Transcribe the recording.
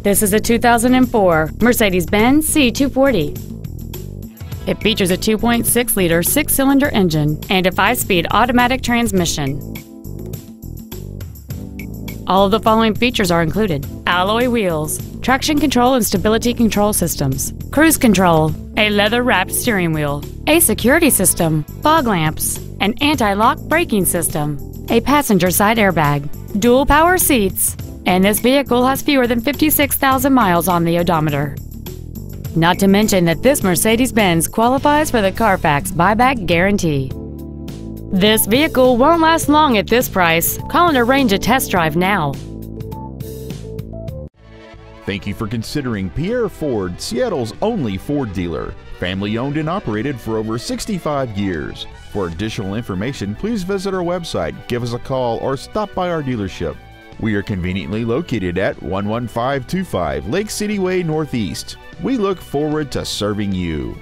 This is a 2004 Mercedes-Benz C240. It features a 2.6-liter six-cylinder engine and a 5-speed automatic transmission. All of the following features are included: alloy wheels, traction control and stability control systems, cruise control, a leather-wrapped steering wheel, a security system, fog lamps, an anti-lock braking system, a passenger side airbag, dual power seats, and this vehicle has fewer than 56,000 miles on the odometer. Not to mention that this Mercedes-Benz qualifies for the Carfax buyback guarantee. This vehicle won't last long at this price. Call and arrange a test drive now. Thank you for considering Pierre Ford, Seattle's only Ford dealer. Family owned and operated for over 65 years. For additional information, please visit our website, give us a call, or stop by our dealership. We are conveniently located at 11525 Lake City Way Northeast. We look forward to serving you.